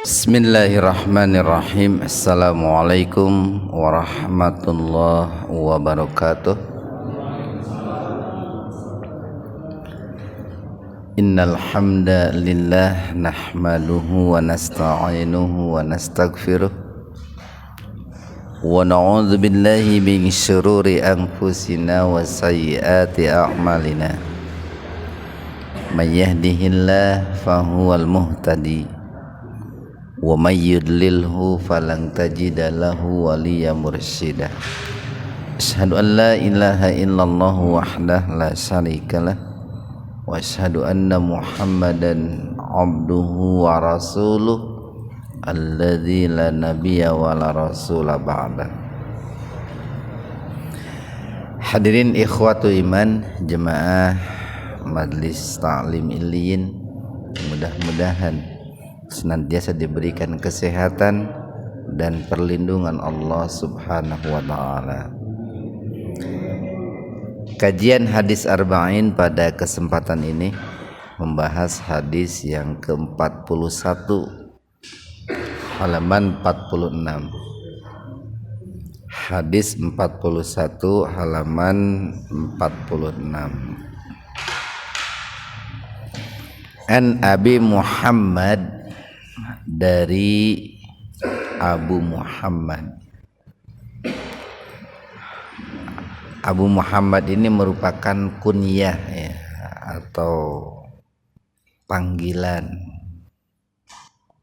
Bismillahirrahmanirrahim. Assalamualaikum warahmatullahi wabarakatuh. Innal hamdalillah nahmaduhu wa nasta'inuhu wa nastaghfiruh wa na'udzu billahi min syururi anfusina wa sayyiati a'malina. May yahdihillahu fahuwal muhtadi wa may yudlilhu falan tajida lahu waliyyan mursyida. Asyhadu an la ilaha illallah wahdahu la syarikalah wa asyhadu anna Muhammadan abduhu wa rasuluh alladzi la nabiyya wa la rasula ba'da. Hadirin ikhwatu iman jemaah Majlis Ta'lim Illiyin, mudah-mudahan senantiasa diberikan kesehatan dan perlindungan Allah Subhanahu wa taala. Kajian hadis arba'in pada kesempatan ini membahas hadis yang ke-41 halaman 46. Hadis 41 halaman 46. An Abi Muhammad, dari Abu Muhammad. Abu Muhammad ini merupakan kunyah ya, atau panggilan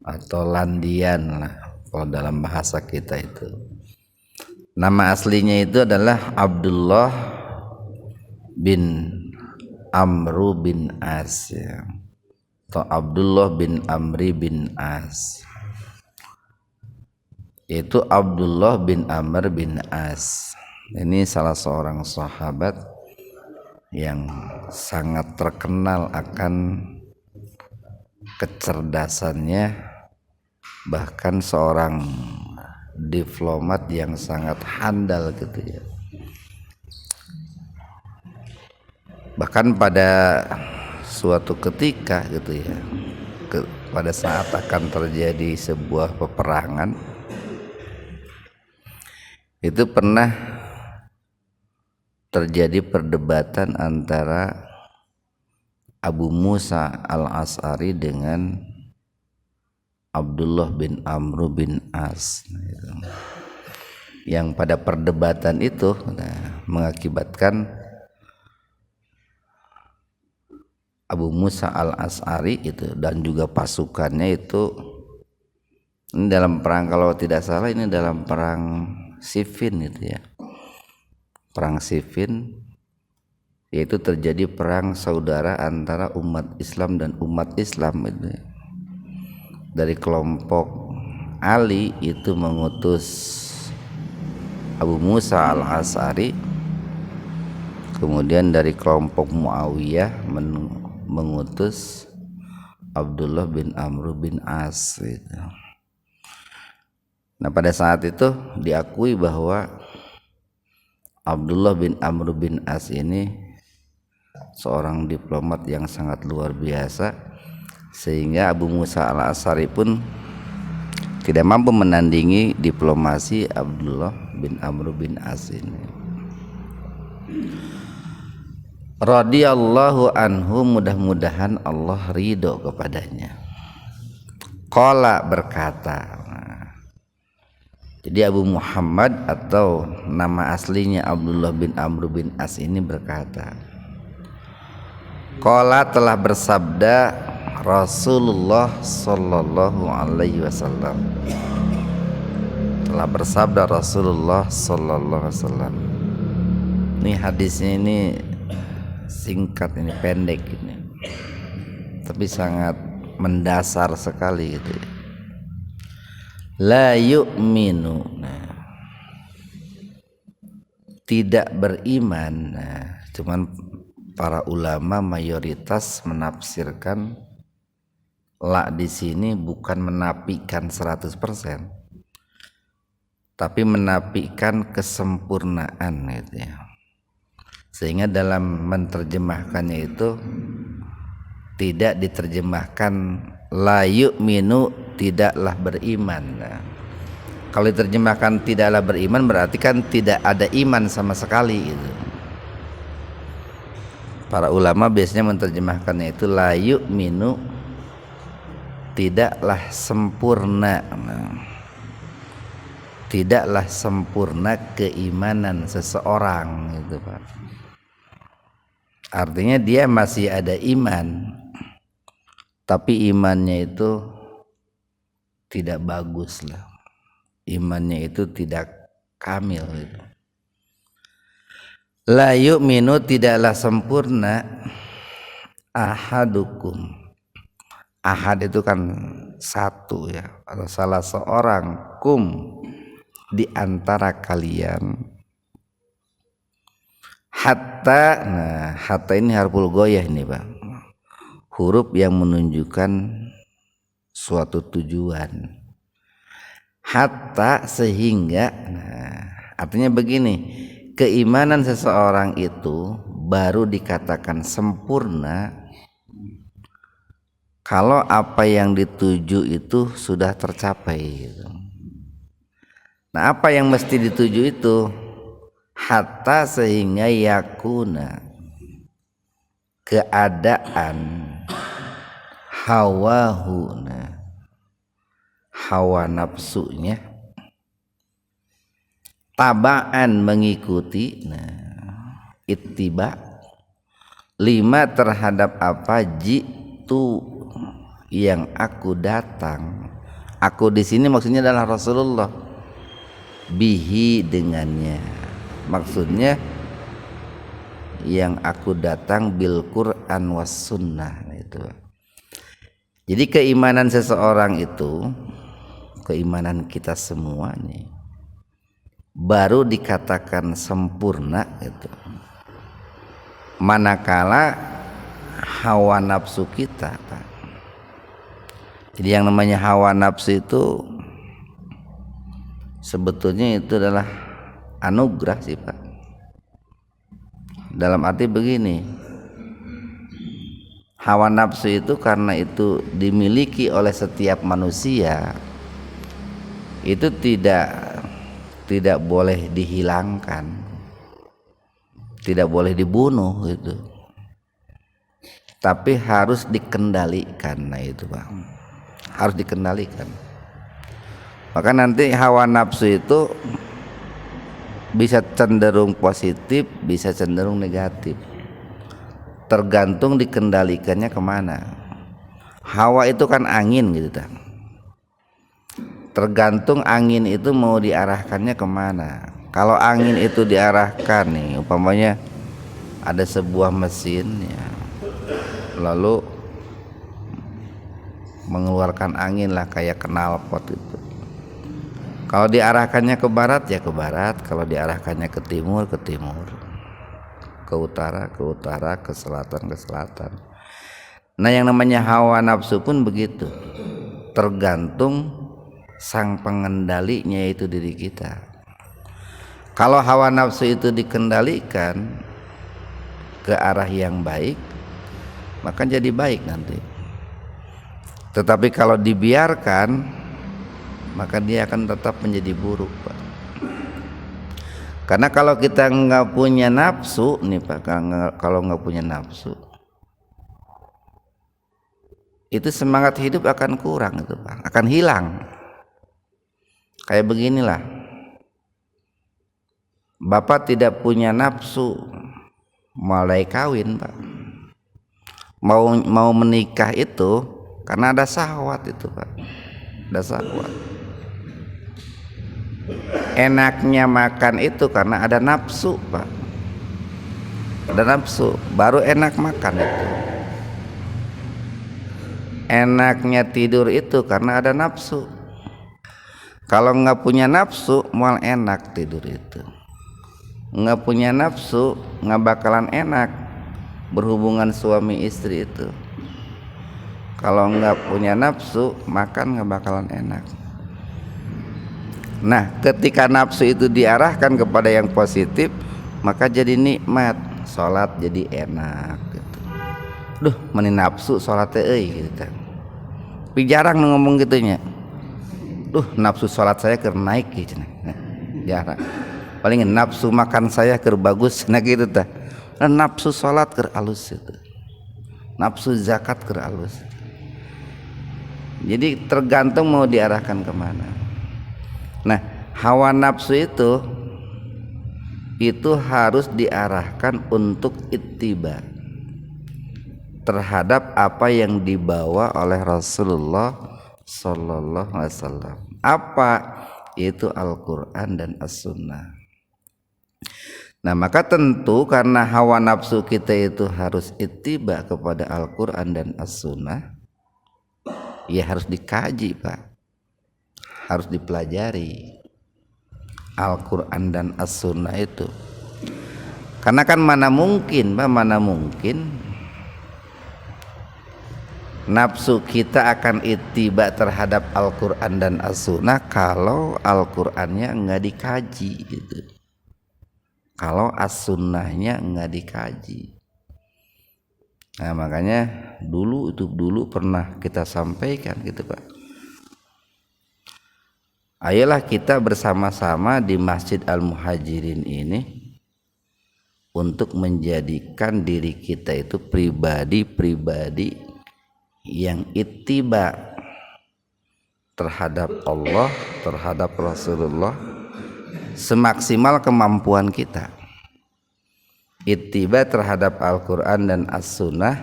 atau landian lah kalau dalam bahasa kita itu. Nama aslinya itu adalah Abdullah bin Amru bin As ya, atau Abdullah bin Amri bin As. Itu Abdullah bin Amr bin As. Ini salah seorang sahabat yang sangat terkenal akan kecerdasannya, bahkan seorang diplomat yang sangat handal gitu ya. Bahkan pada suatu ketika gitu ya, pada saat akan terjadi sebuah peperangan, itu pernah terjadi perdebatan antara Abu Musa al-Asy'ari dengan Abdullah bin Amr bin As, yang pada perdebatan itu mengakibatkan Abu Musa al-Asy'ari itu dan juga pasukannya itu, ini dalam perang, kalau tidak salah ini dalam perang Siffin itu ya, perang Siffin, yaitu terjadi perang saudara antara umat Islam dan umat Islam itu ya. Dari kelompok Ali itu mengutus Abu Musa al-Asy'ari, kemudian dari kelompok Muawiyah mengutus Abdullah bin Amr bin As gitu. Nah pada saat itu diakui bahwa Abdullah bin Amr bin As ini seorang diplomat yang sangat luar biasa, sehingga Abu Musa al-Asy'ari pun tidak mampu menandingi diplomasi Abdullah bin Amr bin As ini. Radhiyallahu anhu, mudah-mudahan Allah ridho kepadanya. Qala, berkata. Jadi Abu Muhammad atau nama aslinya Abdullah bin Amr bin As ini berkata, qala, telah bersabda Rasulullah sallallahu alaihi wasallam. Telah bersabda Rasulullah sallallahu alaihi wasallam. Ini hadisnya ini singkat, ini pendek ini, tapi sangat mendasar sekali gitu ya. La yu'minu, tidak beriman. Cuman para ulama mayoritas menafsirkan la di sini bukan menafikan 100%, tapi menafikan kesempurnaan gitu ya. Sehingga dalam menerjemahkannya itu tidak diterjemahkan la yu'minu tidaklah beriman. Nah, kalau diterjemahkan tidaklah beriman berarti kan tidak ada iman sama sekali gitu. Para ulama biasanya menerjemahkannya itu la yu'minu, tidaklah sempurna. Nah, tidaklah sempurna keimanan seseorang gitu Pak. Artinya dia masih ada iman, tapi imannya itu tidak bagus lah, imannya itu tidak kamil gitu. La yu'minu, tidaklah sempurna ahadukum. Ahad itu kan satu ya, atau salah seorang, kum di antara kalian, hatta. Nah, hatta ini harful ghoyah ini Pak, huruf yang menunjukkan suatu tujuan. Hatta, sehingga. Nah, artinya begini, keimanan seseorang itu baru dikatakan sempurna kalau apa yang dituju itu sudah tercapai gitu. Nah, apa yang mesti dituju itu? Hatta, sehingga yakuna, keadaan, hawahu, hawa nafsunya, tabaan, mengikuti, ittiba, lima, terhadap apa, jitu, yang aku datang. Aku di sini maksudnya adalah Rasulullah, bihi, dengannya, maksudnya yang aku datang, bil Quran was sunnah itu. Jadi keimanan seseorang itu, keimanan kita semua nih, baru dikatakan sempurna itu manakala hawa nafsu kita Pak. Jadi yang namanya hawa nafsu itu sebetulnya itu adalah anugerah sih Pak. Dalam arti begini, hawa nafsu itu karena itu dimiliki oleh setiap manusia, itu tidak boleh dihilangkan, tidak boleh dibunuh gitu, tapi harus dikendalikan. Nah itu Pak, harus dikendalikan. Maka nanti hawa nafsu itu bisa cenderung positif, bisa cenderung negatif, tergantung dikendalikannya kemana. Hawa itu kan angin gitu kan, tergantung angin itu mau diarahkannya kemana. Kalau angin itu diarahkan nih, umpamanya ada sebuah mesin ya, lalu mengeluarkan angin lah kayak knalpot itu. Kalau diarahkannya ke barat ya ke barat, kalau diarahkannya ke timur, ke utara, ke selatan. Nah yang namanya hawa nafsu pun begitu, tergantung sang pengendalinya itu diri kita. Kalau hawa nafsu itu dikendalikan ke arah yang baik, maka jadi baik nanti. Tetapi kalau dibiarkan, maka dia akan tetap menjadi buruk Pak. Karena kalau kita nggak punya nafsu nih Pak, kalau nggak punya nafsu, itu semangat hidup akan kurang itu Pak, akan hilang. Kayak beginilah, Bapak tidak punya nafsu mulai kawin Pak, mau menikah itu karena ada syahwat itu Pak, ada syahwat. Enaknya makan itu karena ada nafsu Pak, ada nafsu baru enak makan itu. Enaknya tidur itu karena ada nafsu. Kalau nggak punya nafsu mal enak tidur itu. Nggak punya nafsu nggak bakalan enak berhubungan suami istri itu. Kalau nggak punya nafsu makan nggak bakalan enak. Nah ketika nafsu itu diarahkan kepada yang positif, maka jadi nikmat, sholat jadi enak gitu. Duh meni nafsu sholat gitu. Tapi jarang ngomong gitunya. nafsu salat saya keur naik gitu ya, paling nafsu makan saya keur bagus nah gitu tah. Nafsu salat keur alus itu, nafsu zakat keur alus. Jadi tergantung mau diarahkan kemana. Nah, hawa nafsu itu harus diarahkan untuk ittiba terhadap apa yang dibawa oleh Rasulullah Sallallahu Alaihi Wasallam. Apa itu Al-Quran dan As-Sunnah. Nah, maka tentu karena hawa nafsu kita itu harus ittiba kepada Al-Quran dan As-Sunnah, ya harus dikaji Pak, harus dipelajari Al-Quran dan As-Sunnah itu. Karena kan mana mungkin nafsu kita akan ittiba terhadap Al-Quran dan As-Sunnah kalau Al-Qurannya nggak dikaji gitu, kalau As-Sunnahnya nggak dikaji. Nah, makanya dulu pernah kita sampaikan gitu Pak, ayolah kita bersama-sama di Masjid Al-Muhajirin ini untuk menjadikan diri kita itu pribadi yang ittiba terhadap Allah, terhadap Rasulullah semaksimal kemampuan kita. Ittiba terhadap Al-Quran dan As-Sunnah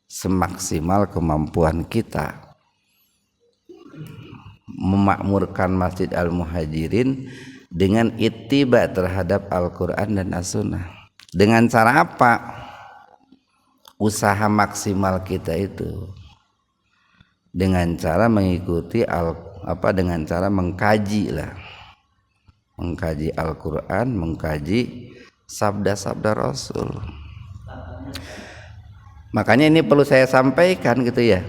semaksimal kemampuan kita. Memakmurkan Masjid Al-Muhajirin dengan ittiba terhadap Al-Quran dan As-Sunnah. Dengan cara apa? Usaha maksimal kita itu dengan cara mengikuti dengan cara mengkaji Al-Quran, mengkaji sabda-sabda Rasul. Makanya ini perlu saya sampaikan gitu ya.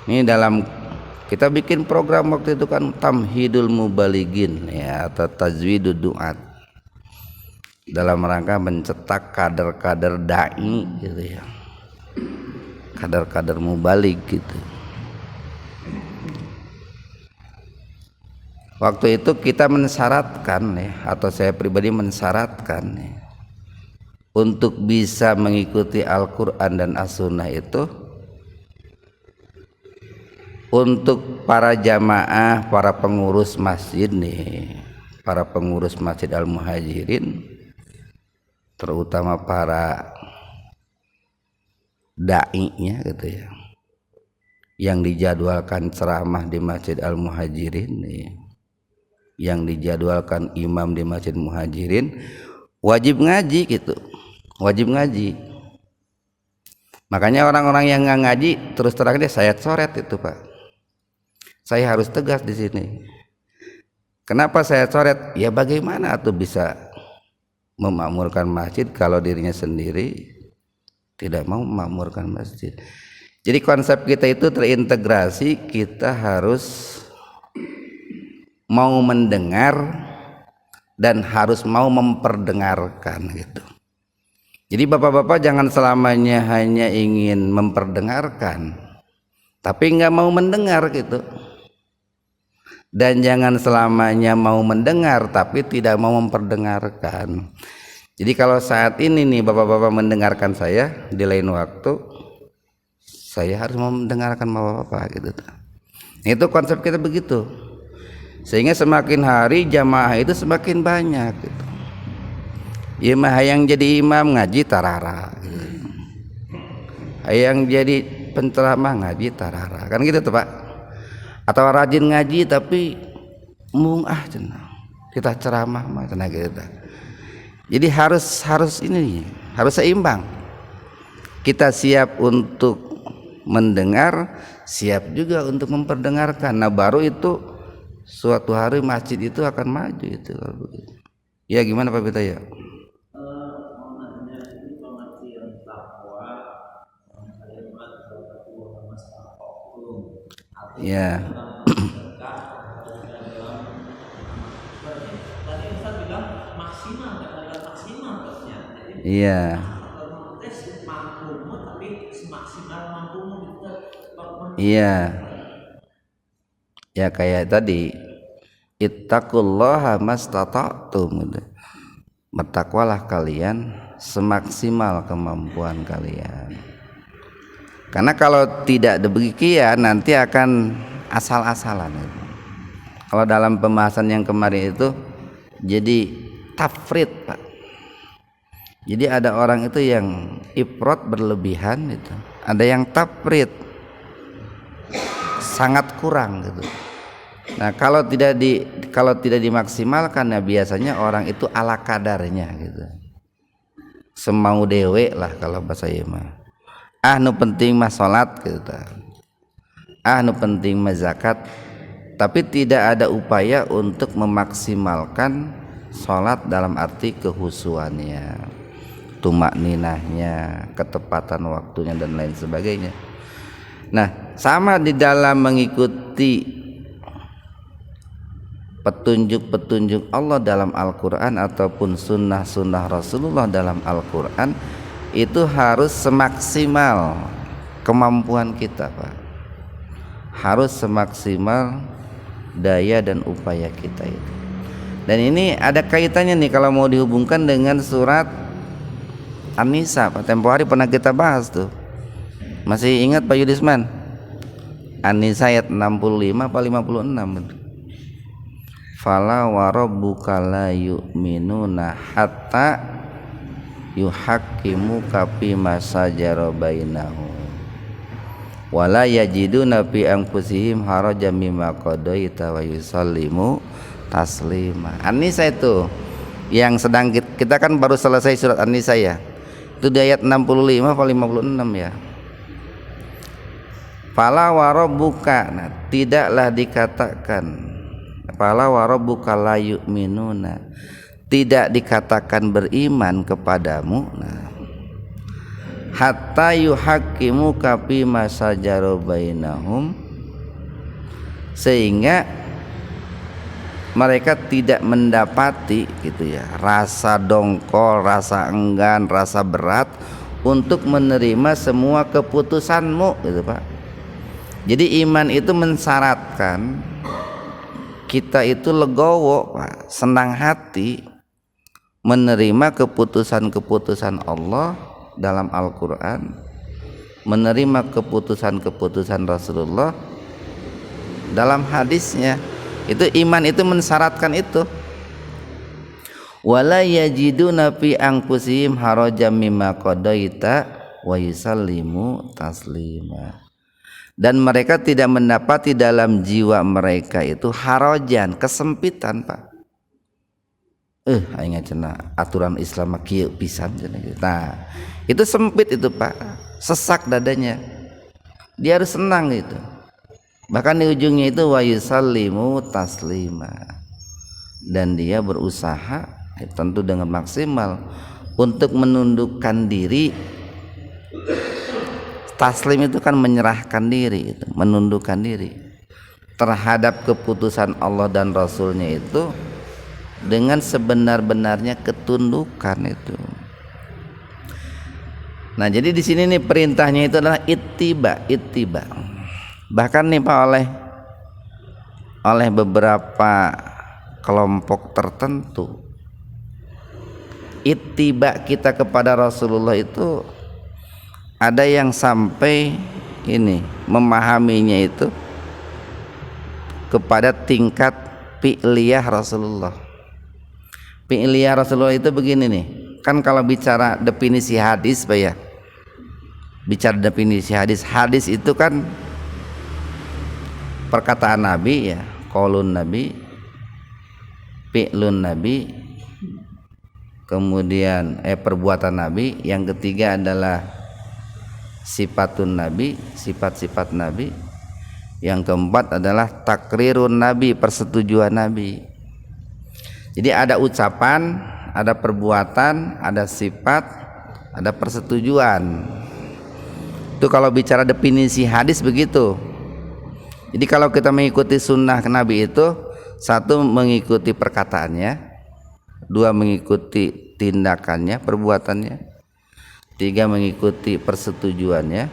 Ini dalam kita bikin program waktu itu kan Tamhidul Mubalighin ya, atau Tajwidud Du'at, dalam rangka mencetak kader-kader dai gitu ya, kader-kader mubalig gitu. Waktu itu kita mensyaratkan ya, atau saya pribadi mensyaratkan ya, untuk bisa mengikuti Al-Quran dan As-Sunnah itu untuk para jamaah, para pengurus masjid nih, para pengurus Masjid Al-Muhajirin, terutama para dai-nya gitu ya, yang dijadwalkan ceramah di Masjid Al-Muhajirin nih, yang dijadwalkan imam di Masjid Muhajirin, wajib ngaji gitu, wajib ngaji. Makanya orang-orang yang nggak ngaji terus terang dia saya coret itu Pak. Saya harus tegas di sini. Kenapa saya coret? Ya bagaimana tuh bisa memakmurkan masjid kalau dirinya sendiri tidak mau memakmurkan masjid. Jadi konsep kita itu terintegrasi, kita harus mau mendengar dan harus mau memperdengarkan gitu. Jadi bapak-bapak jangan selamanya hanya ingin memperdengarkan tapi nggak mau mendengar gitu, dan jangan selamanya mau mendengar tapi tidak mau memperdengarkan. Jadi kalau saat ini nih bapak-bapak mendengarkan saya, di lain waktu saya harus mau mendengarkan bapak-bapak gitu. Itu konsep kita begitu. Sehingga semakin hari jamaah itu semakin banyak gitu. Imam yang jadi imam ngaji tarara gitu. Yang jadi penceramah ngaji tarara, kan gitu tuh Pak. Atau rajin ngaji tapi cenah kita ceramah mah cenah gitu. Jadi harus ini harus seimbang. Kita siap untuk mendengar, siap juga untuk memperdengarkan. Nah baru itu suatu hari masjid itu akan maju itu kalau begitu. Ya gimana Pak Bita ya? Ya. Iya. Iya. Ya kayak tadi, ittaqullaha mastata'tum gitu. Bertakwalah kalian semaksimal kemampuan kalian. Karena kalau tidak demikian nanti akan asal-asalan gitu. Kalau dalam pembahasan yang kemarin itu jadi tafrid, Pak. Jadi ada orang itu yang ifrat berlebihan itu, ada yang tafrid sangat kurang gitu. Nah, kalau tidak dimaksimalkan, ya biasanya orang itu ala kadarnya gitu. Semau dewe lah kalau bahasa ieu mah. Nu penting mah salat gitu. Nu penting mah zakat, tapi tidak ada upaya untuk memaksimalkan salat dalam arti kehusuannya, tumakninahnya, ketepatan waktunya dan lain sebagainya. Nah, sama di dalam mengikuti petunjuk-petunjuk Allah dalam Al-Quran ataupun sunnah-sunnah Rasulullah dalam Al-Quran, itu harus semaksimal kemampuan kita, Pak. Harus semaksimal daya dan upaya kita itu. Dan ini ada kaitannya nih kalau mau dihubungkan dengan surat An-Nisa, Pak. Tempo hari pernah kita bahas tuh. Masih ingat Pak Yudisman? An-Nisa ayat 65 apa 56? Fala warabbuka la yu'minuna hatta yuhaqqimuka fima sajara bainahum wala yajiduna fi anfusihim harajan mimma qadaita wa yusallimu taslima. An-Nisa itu yang sedang kita kan baru selesai surat An-Nisa ya. Itu di ayat 65 atau 56 ya. Fala warabbuka, nah, tidaklah dikatakan fala warabbuka la yu'minuna, tidak dikatakan beriman kepadamu, nah, hatta yuhaqqimuka fima sajara bainahum, sehingga mereka tidak mendapati gitu ya, rasa dongkol, rasa enggan, rasa berat untuk menerima semua keputusanmu gitu, Pak. Jadi iman itu mensyaratkan kita itu legowo, Pak, senang hati menerima keputusan-keputusan Allah dalam Al-Quran, menerima keputusan-keputusan Rasulullah dalam hadisnya. Itu iman itu mensyaratkan itu. Wala yajiduna fi anfusihim harajan mimma qadaita wa yusallimu taslima. Dan mereka tidak mendapati dalam jiwa mereka itu harajan, kesempitan, Pak. Aing cenah aturan Islam kieu pisan cenah gitu. Nah, itu sempit itu, Pak. Sesak dadanya. Dia harus senang gitu. Bahkan di ujungnya itu wa yusallimu taslima. Dan dia berusaha tentu dengan maksimal untuk menundukkan diri. Taslim itu kan menyerahkan diri, itu menundukkan diri terhadap keputusan Allah dan Rasulnya itu dengan sebenar-benarnya ketundukan itu. Nah, jadi di sini nih perintahnya itu adalah ittiba. Bahkan nih Pak, oleh beberapa kelompok tertentu, ittiba kita kepada Rasulullah itu ada yang sampai ini memahaminya itu kepada tingkat fi'liyah Rasulullah. Fi'liyah Rasulullah itu begini nih. Kan kalau bicara definisi hadis, Pak ya. Bicara definisi hadis, hadis itu kan perkataan Nabi ya, qaulun Nabi, fi'lun Nabi, kemudian perbuatan Nabi, yang ketiga adalah sifatun Nabi, sifat-sifat Nabi, yang keempat adalah takrirun Nabi, persetujuan Nabi. Jadi ada ucapan, ada perbuatan, ada sifat, ada persetujuan. Itu kalau bicara definisi hadis begitu. Jadi kalau kita mengikuti sunnah Nabi itu, satu mengikuti perkataannya, dua mengikuti tindakannya, perbuatannya, tiga mengikuti persetujuannya,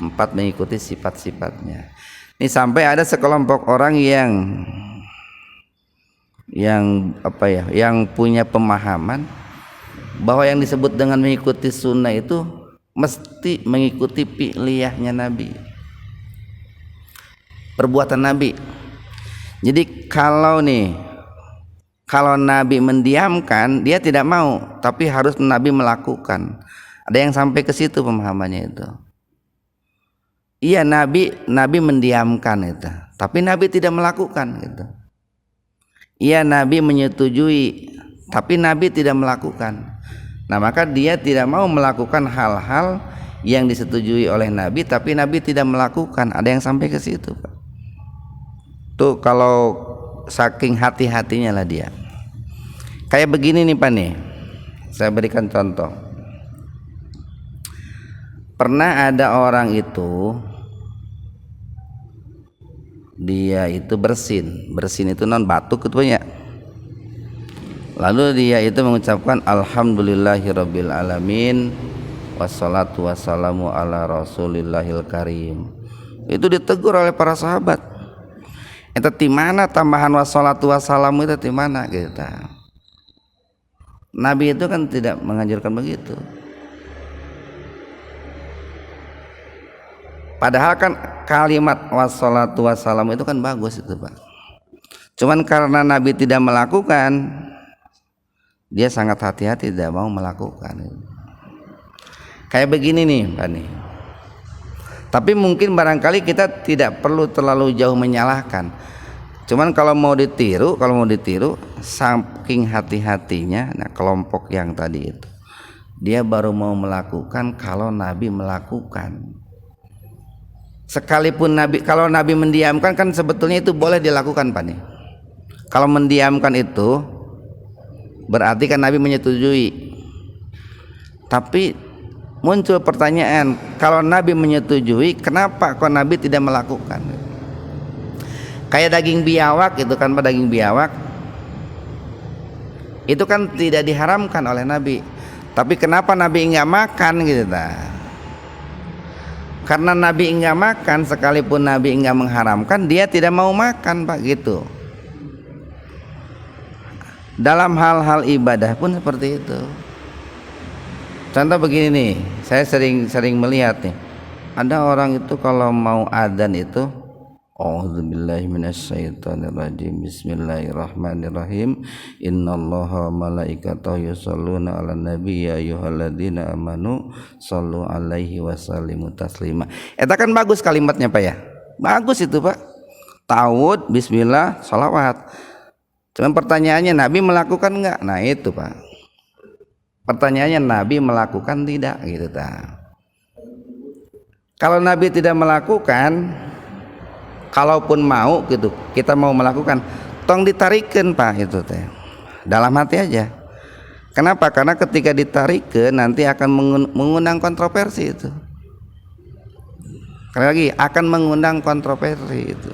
empat mengikuti sifat-sifatnya. Ini sampai ada sekelompok orang yang apa ya, yang punya pemahaman bahwa yang disebut dengan mengikuti sunnah itu mesti mengikuti fi'liyahnya Nabi, perbuatan Nabi. Jadi kalau Nabi mendiamkan, dia tidak mau, tapi harus Nabi melakukan. Ada yang sampai ke situ pemahamannya itu. Iya, Nabi mendiamkan itu, tapi Nabi tidak melakukan gitu. Iya, Nabi menyetujui, tapi Nabi tidak melakukan. Nah, maka dia tidak mau melakukan hal-hal yang disetujui oleh Nabi, tapi Nabi tidak melakukan. Ada yang sampai ke situ, Pak. Tuh kalau saking hati-hatinya lah dia. Kayak begini nih, Pak nih. Saya berikan contoh. Pernah ada orang itu, dia itu bersin itu non batuk gitu ya. Lalu dia itu mengucapkan alhamdulillahirabbil alamin wassalatu wassalamu ala rasulillahil karim. Itu ditegur oleh para sahabat. Itu di mana tambahan wassalatu wassalamu itu di mana gitu. Nabi itu kan tidak menganjurkan begitu. Padahal kan kalimat wassalatu wassalamu itu kan bagus itu, Pak. Cuman karena Nabi tidak melakukan, dia sangat hati-hati, tidak mau melakukan. Kayak begini nih, Pak nih. Tapi mungkin barangkali kita tidak perlu terlalu jauh menyalahkan. Cuman kalau mau ditiru, saking hati-hatinya, nah kelompok yang tadi itu, dia baru mau melakukan kalau Nabi melakukan. Sekalipun kalau Nabi mendiamkan kan sebetulnya itu boleh dilakukan, Pak nih. Kalau mendiamkan itu berarti kan Nabi menyetujui. Tapi muncul pertanyaan, kalau Nabi menyetujui, kenapa kok Nabi tidak melakukan? Kayak daging biawak itu kan, Pak, daging biawak itu kan tidak diharamkan oleh Nabi, tapi kenapa Nabi enggak makan gitu ta? Karena Nabi enggak makan, sekalipun Nabi enggak mengharamkan, dia tidak mau makan, Pak, gitu. Dalam hal-hal ibadah pun seperti itu. Contoh begini nih, saya sering melihat nih, ada orang itu kalau mau adzan itu, a'udzubillahi minasyaitonirrajim, bismillahirrahmanirrahim, innallaha malaikatahu yusholluna 'alan nabi ya ayyuhalladzina amanu shollu 'alaihi wasallimu taslima. Eta kan bagus kalimatnya, Pak ya. Bagus itu, Pak. Tauhid, bismillah, sholawat. Cuman pertanyaannya, Nabi melakukan enggak? Nah itu, Pak. Pertanyaannya, Nabi melakukan tidak gitu ta. Kalau Nabi tidak melakukan, kalaupun mau gitu, kita mau melakukan, tong ditarikeun, Pak, itu teh. Dalam hati aja. Kenapa? Karena ketika ditarikeun nanti akan mengundang kontroversi itu. Sekali lagi, akan mengundang kontroversi itu.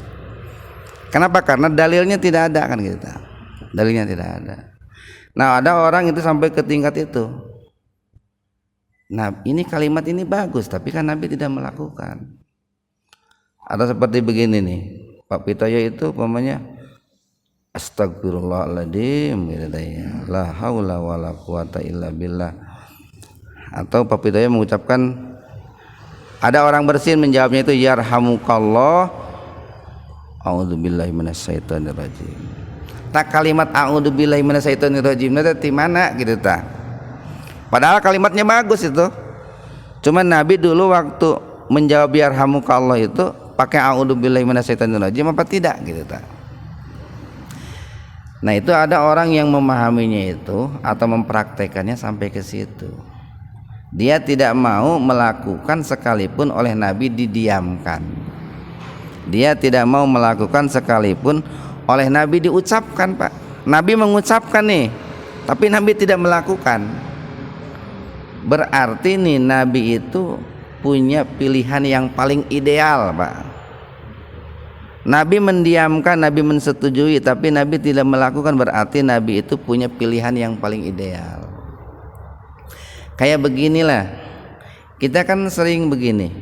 Kenapa? Karena dalilnya tidak ada kan gitu. Dalilnya tidak ada. Nah, ada orang itu sampai ke tingkat itu. Nah, ini kalimat ini bagus, tapi kan Nabi tidak melakukan. Ada seperti begini nih, Pak Pitoyo itu umpamanya astagfirullahaladzim gitu ya. La haula wala quwata illa billah. Atau Pak Pitoyo mengucapkan, ada orang bersin menjawabnya itu yarhamukallah, a'udzubillahi minasyaitonirrajim. Tak kalimat a'udzubillahi minasyaitonirrajim itu di mana gitu ta. Padahal kalimatnya bagus itu. Cuma Nabi dulu waktu menjawab yarhamukallah itu pakai a'udzubillahi minasyaitonirrajim apa tidak gitu ta. Nah, itu ada orang yang memahaminya itu atau mempraktekannya sampai ke situ. Dia tidak mau melakukan sekalipun oleh Nabi didiamkan. Dia tidak mau melakukan sekalipun oleh Nabi diucapkan, Pak. Nabi mengucapkan nih, tapi Nabi tidak melakukan. Berarti nih Nabi itu punya pilihan yang paling ideal, Pak. Nabi mendiamkan, Nabi mensetujui, tapi Nabi tidak melakukan, berarti Nabi itu punya pilihan yang paling ideal. Kayak beginilah, kita kan sering begini.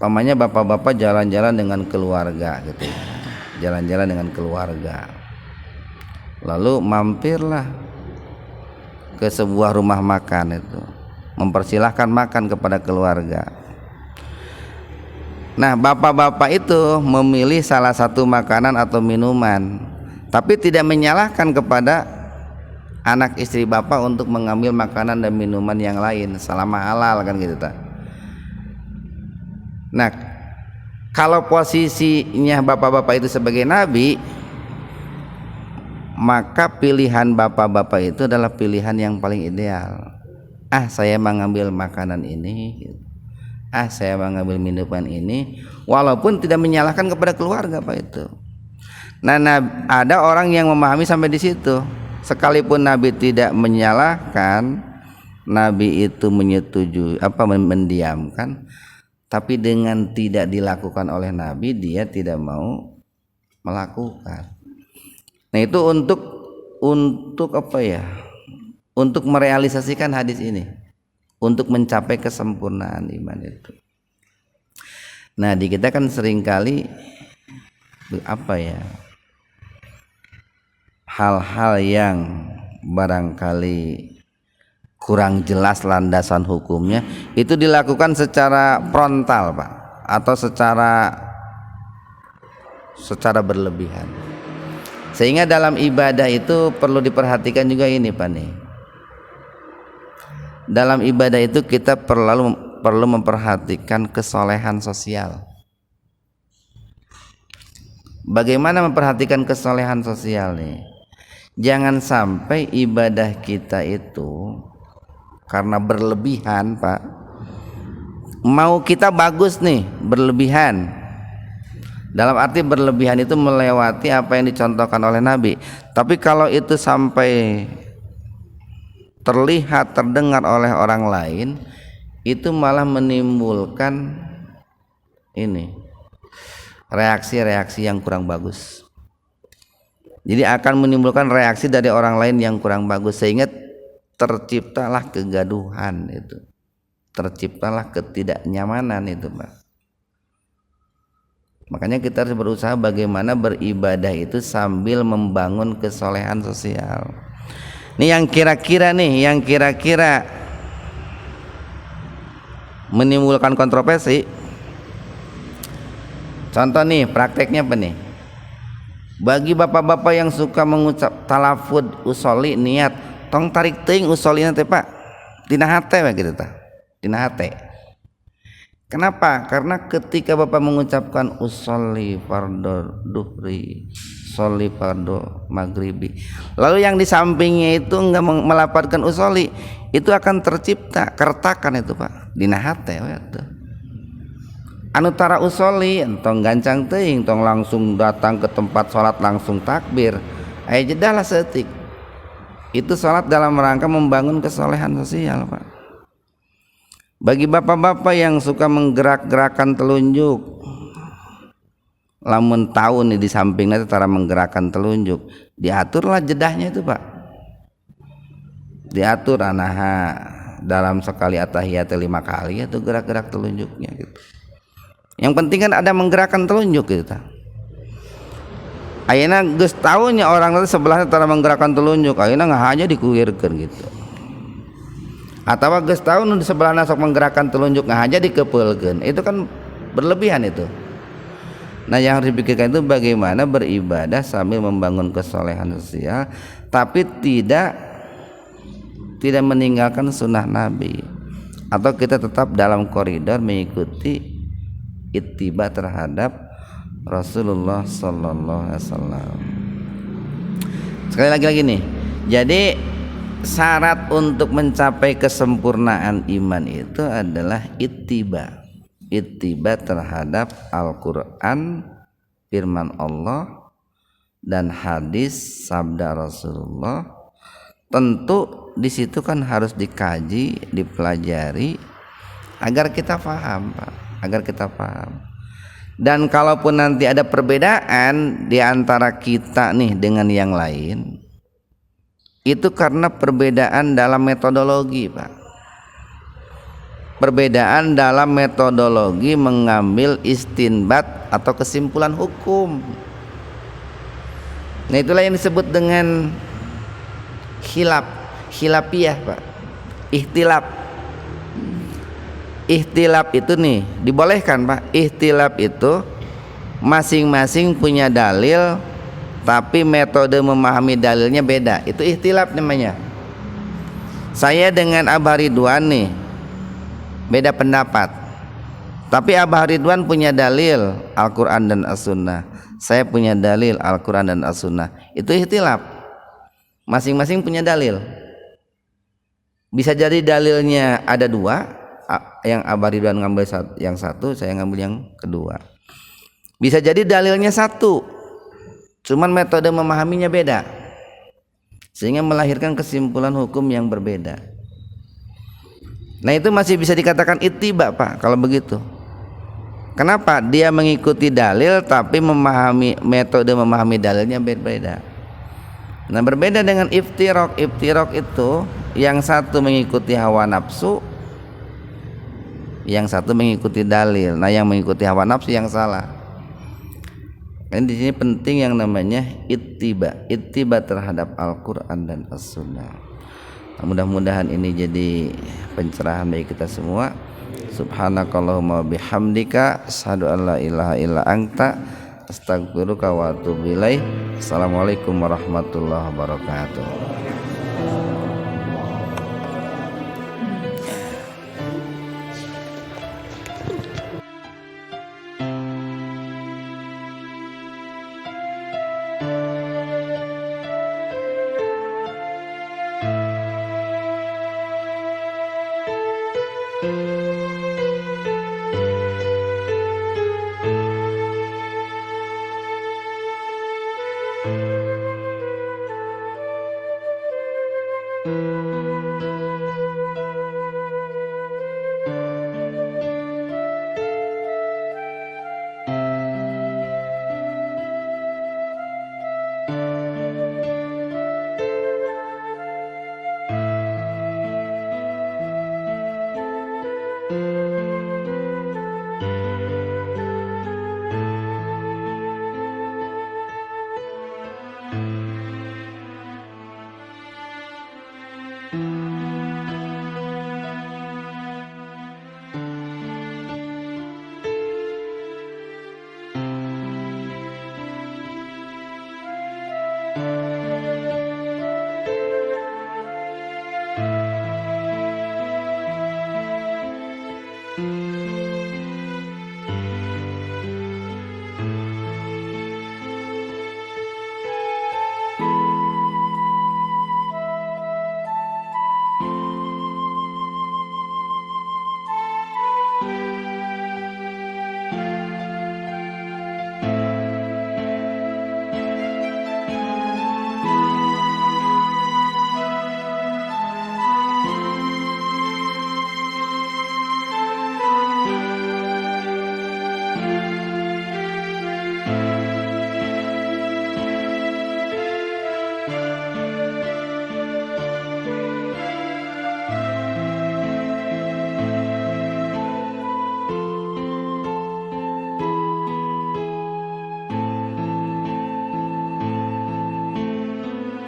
Pamannya bapak-bapak jalan-jalan dengan keluarga gitu ya. Jalan-jalan dengan keluarga. Lalu mampirlah ke sebuah rumah makan itu, mempersilahkan makan kepada keluarga. Nah, bapak-bapak itu memilih salah satu makanan atau minuman, tapi tidak menyalahkan kepada anak istri bapak untuk mengambil makanan dan minuman yang lain selama halal kan gitu tak. Nah, kalau posisinya bapak-bapak itu sebagai nabi, maka pilihan bapak-bapak itu adalah pilihan yang paling ideal. Saya mengambil makanan ini, saya mengambil minuman ini, walaupun tidak menyalahkan kepada keluarga Pak itu. Nah, ada orang yang memahami sampai di situ. Sekalipun Nabi tidak menyalahkan, Nabi itu menyetujui mendiamkan, tapi dengan tidak dilakukan oleh Nabi, dia tidak mau melakukan. Nah, itu untuk apa ya? Untuk merealisasikan hadis ini, untuk mencapai kesempurnaan iman itu. Nah, di kita kan seringkali hal-hal yang barangkali kurang jelas landasan hukumnya itu dilakukan secara frontal Pak, atau secara berlebihan, sehingga dalam ibadah itu perlu diperhatikan juga ini Pak nih. Dalam ibadah itu kita perlu memperhatikan kesolehan sosial. Bagaimana memperhatikan kesolehan sosial nih? Jangan sampai ibadah kita itu karena berlebihan Pak. Mau kita bagus nih, berlebihan. Dalam arti berlebihan itu melewati apa yang dicontohkan oleh Nabi. Tapi kalau itu sampai terlihat, terdengar oleh orang lain, itu malah menimbulkan reaksi-reaksi yang kurang bagus. Jadi akan menimbulkan reaksi dari orang lain yang kurang bagus, sehingga terciptalah kegaduhan itu, terciptalah ketidaknyamanan itu Pak. Makanya kita harus berusaha bagaimana beribadah itu sambil membangun kesolehan sosial. Ini yang kira-kira menimbulkan kontroversi. Contoh nih, prakteknya apa nih? Bagi bapak-bapak yang suka mengucap talafud usolli niat, tong tarik teuing usolina teh Pak, tina hate gitu tah. Tina hate. Kenapa? Karena ketika bapak mengucapkan usolli fardhu duhri, usolli fardhu maghribi, lalu yang di sampingnya itu enggak melafadzkan usolli, itu akan tercipta keretakan itu Pak, dina hate itu. Anu tara usolli entong gancang teuing, tong langsung datang ke tempat sholat langsung takbir, aya jeda lah seetik. Itu sholat dalam rangka membangun kesolehan sosial Pak. Bagi bapak-bapak yang suka menggerak-gerakan telunjuk, lamun tahu nih di sampingnya itu cara menggerakkan telunjuk, diaturlah jedahnya itu Pak. Diatur anaha dalam sekali atahiyat 5 kali itu gerak-gerak telunjuknya gitu. Yang penting kan ada menggerakkan telunjuk gitu. Ayeuna geus tahu nya orang itu sebelahnya cara menggerakkan telunjuk, ayeuna ngahaja dikuirkeun gitu. Atau geus tahu nu di sebelahna sok menggerakkan telunjuk ngahaja dikepeulkeun. Itu kan berlebihan itu. Nah, yang harus dipikirkan itu bagaimana beribadah sambil membangun kesolehan sosial, tapi tidak meninggalkan sunnah Nabi, atau kita tetap dalam koridor mengikuti ittiba terhadap Rasulullah sallallahu alaihi wasallam. Sekali lagi nih. Jadi syarat untuk mencapai kesempurnaan iman itu adalah ittiba terhadap Al-Quran, firman Allah, dan hadis sabda Rasulullah. Tentu di situ kan harus dikaji, dipelajari agar kita paham Pak, agar kita paham. Dan kalaupun nanti ada perbedaan di antara kita nih dengan yang lain, itu karena perbedaan dalam metodologi Pak. perbedaan dalam metodologi mengambil istinbat atau kesimpulan hukum. Nah itulah yang disebut dengan khilafiyah Pak. Ikhtilaf itu nih dibolehkan Pak. Ikhtilaf itu masing-masing punya dalil tapi metode memahami dalilnya beda. Itu ikhtilaf namanya. Saya dengan Abah Ridwan nih beda pendapat, tapi Abah Ridwan punya dalil Al-Quran dan As-Sunnah, saya punya dalil Al-Quran dan As-Sunnah. Itu ikhtilaf, masing-masing punya dalil. Bisa jadi dalilnya ada dua, yang Abah Ridwan ngambil yang satu, saya ngambil yang kedua. Bisa jadi dalilnya satu, cuman metode memahaminya beda, sehingga melahirkan kesimpulan hukum yang berbeda. Nah itu masih bisa dikatakan ittiba Pak kalau begitu. Kenapa? Dia mengikuti dalil tapi memahami metode memahami dalilnya berbeda. Nah berbeda dengan iftiraq. Iftiraq itu yang satu mengikuti hawa nafsu, yang satu mengikuti dalil. Nah yang mengikuti hawa nafsu yang salah. Ini di sini penting yang namanya ittiba terhadap Al-Quran dan As-Sunnah. Mudah-mudahan ini jadi pencerahan bagi kita semua. Subhanakallahumma bihamdika asyhadu an la ilaha illa anta astaghfiruka wa atubu ilaik. Assalamualaikum warahmatullahi wabarakatuh.